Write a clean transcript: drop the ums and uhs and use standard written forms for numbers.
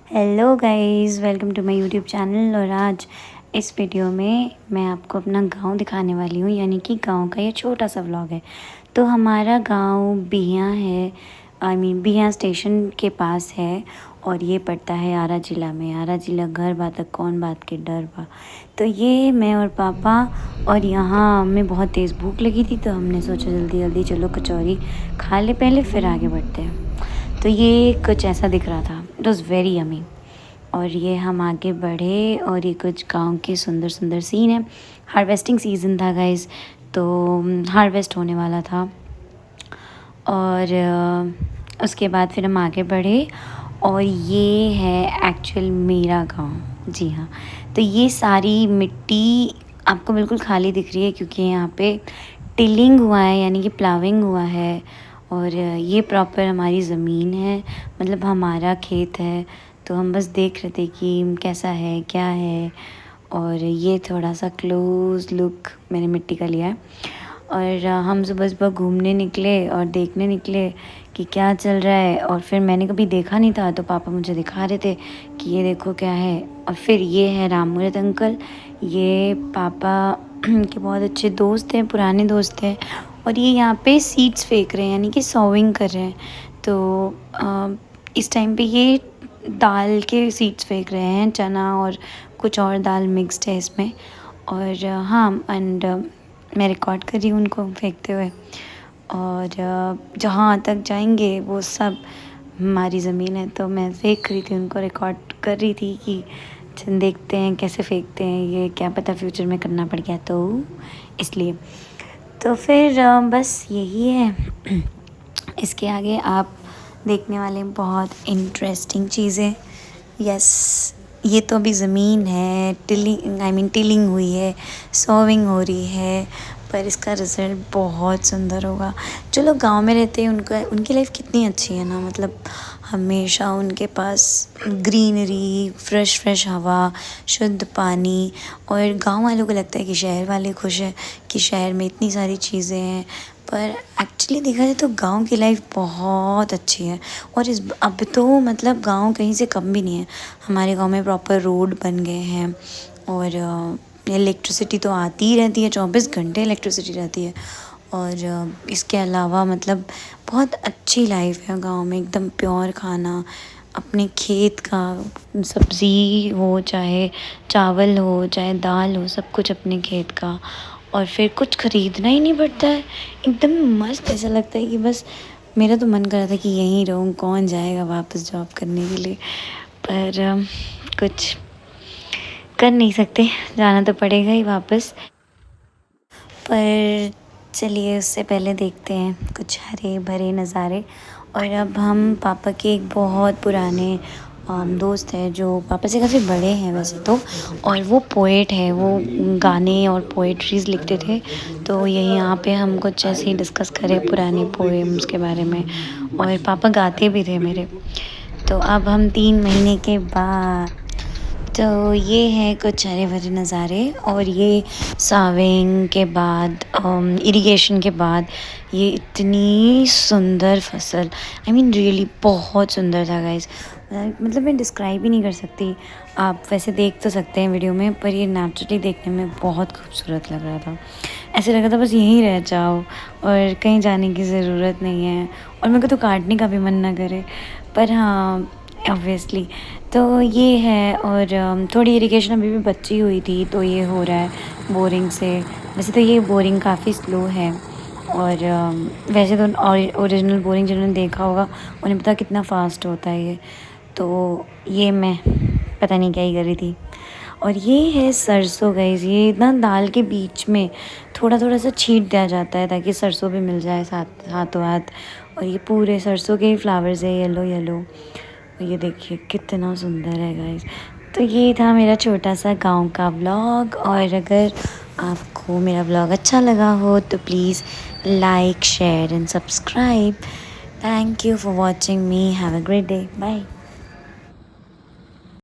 Hello guys, welcome to my YouTube channel. और आज इस वीडियो में मैं आपको अपना गांव दिखाने वाली हूँ, यानी कि गांव का ये छोटा सा व्लॉग है। तो हमारा गांव बिहियाँ है, बिहियाँ स्टेशन के पास है और ये पड़ता है आरा ज़िला में। आरा ज़िला घर बा तक कौन बात के डर बा। तो ये मैं और पापा, और यहाँ हमें बहुत तेज़ भूख लगी थी तो हमने सोचा जल्दी जल्दी चलो कचौरी खा ले पहले, फिर आगे बढ़ते हैं। तो ये कुछ ऐसा दिख रहा था, इट वॉज़ वेरी यमी। और ये हम आगे बढ़े और ये कुछ गांव के सुंदर सुंदर सीन है। हार्वेस्टिंग सीज़न था गाइस, तो हार्वेस्ट होने वाला था। और उसके बाद फिर हम आगे बढ़े और ये है एक्चुअल मेरा गांव। जी हाँ, तो ये सारी मिट्टी आपको बिल्कुल खाली दिख रही है क्योंकि यहाँ पे टिलिंग हुआ है, यानी कि प्लाविंग हुआ है। और ये प्रॉपर हमारी ज़मीन है, मतलब हमारा खेत है। तो हम बस देख रहे थे कि कैसा है क्या है। और ये थोड़ा सा क्लोज लुक मैंने मिट्टी का लिया है। और हम सुबह सुबह घूमने निकले और देखने निकले कि क्या चल रहा है। और फिर मैंने कभी देखा नहीं था तो पापा मुझे दिखा रहे थे कि ये देखो क्या है। और फिर ये है राममूर्त अंकल, ये पापा के बहुत अच्छे दोस्त हैं, पुराने दोस्त हैं। और ये यहाँ पे सीड्स फेंक रहे हैं, यानी कि सोविंग कर रहे हैं। तो इस टाइम पे ये दाल के सीड्स फेंक रहे हैं, चना और कुछ और दाल मिक्स्ड है इसमें। और हाँ, एंड मैं रिकॉर्ड कर रही हूँ उनको फेंकते हुए। और जहाँ तक जाएंगे वो सब हमारी ज़मीन है, तो मैं देख रही थी उनको, रिकॉर्ड कर रही थी कि चल देखते हैं कैसे फेंकते हैं, ये क्या पता फ्यूचर में करना पड़ गया तो इसलिए। तो फिर बस यही है। इसके आगे आप देखने वाले बहुत इंटरेस्टिंग चीज़ें। यस, ये तो अभी ज़मीन है, टिलिंग हुई है, सोविंग हो रही है, पर इसका रिज़ल्ट बहुत सुंदर होगा। जो लोग गांव में रहते हैं उनकी लाइफ कितनी अच्छी है ना, मतलब हमेशा उनके पास ग्रीनरी, फ्रेश हवा, शुद्ध पानी। और गांव वालों को लगता है कि शहर वाले खुश हैं कि शहर में इतनी सारी चीज़ें हैं, पर एक्चुअली देखा जाए तो गांव की लाइफ बहुत अच्छी है। और अब तो मतलब गांव कहीं से कम भी नहीं है। हमारे गांव में प्रॉपर रोड बन गए हैं और इलेक्ट्रिसिटी तो आती ही रहती है, 24 घंटे इलेक्ट्रिसिटी रहती है। और इसके अलावा मतलब बहुत अच्छी लाइफ है गांव में, एकदम प्योर खाना, अपने खेत का, सब्ज़ी हो चाहे चावल हो चाहे दाल हो, सब कुछ अपने खेत का। और फिर कुछ ख़रीदना ही नहीं पड़ता है, एकदम मस्त। ऐसा लगता है कि बस मेरा तो मन कर रहा था कि यहीं रहूँ, कौन जाएगा वापस जॉब करने के लिए। पर कुछ कर नहीं सकते, जाना तो पड़ेगा ही वापस। पर चलिए उससे पहले देखते हैं कुछ हरे भरे नज़ारे। और अब हम पापा के एक बहुत पुराने दोस्त है जो पापा से काफ़ी बड़े हैं वैसे तो, और वो पोएट है, वो गाने और पोएट्रीज़ लिखते थे। तो यही यहाँ पे हम कुछ ऐसे ही डिस्कस करें पुराने पोएम्स के बारे में। और पापा गाते भी थे मेरे। तो अब हम 3 महीने के बाद, तो ये है कुछ हरे भरे नज़ारे। और ये साविंग के बाद, इरिगेशन के बाद ये इतनी सुंदर फसल, आई मीन रियली बहुत सुंदर था गाइस। मतलब मैं डिस्क्राइब ही नहीं कर सकती। आप वैसे देख तो सकते हैं वीडियो में, पर ये नेचुरली देखने में बहुत खूबसूरत लग रहा था। ऐसे लगा था बस यहीं रह जाओ और कहीं जाने की ज़रूरत नहीं है। और मेरे को तो काटने का भी मन ना करे, पर हाँ ऑब्वियसली। तो ये है। और थोड़ी इरिगेशन अभी भी बची हुई थी तो ये हो रहा है बोरिंग से। वैसे तो ये बोरिंग काफ़ी स्लो है। और वैसे तो ओरिजिनल बोरिंग जिन्होंने देखा होगा उन्हें पता कितना फास्ट होता है ये। तो ये मैं पता नहीं क्या ही कर रही थी। और ये है सरसों गाइस, ये ना दाल के बीच में थोड़ा थोड़ा सा छींट दिया जाता है ताकि सरसों भी मिल जाए साथ हाथों हाथ। और ये पूरे सरसों के ही फ्लावर्स है, येलो येलो। और ये देखिए कितना सुंदर है गाइस। तो ये था मेरा छोटा सा गांव का व्लॉग। और अगर आपको मेरा व्लॉग अच्छा लगा हो तो please like share and subscribe. Thank you for watching me, have a great day, bye.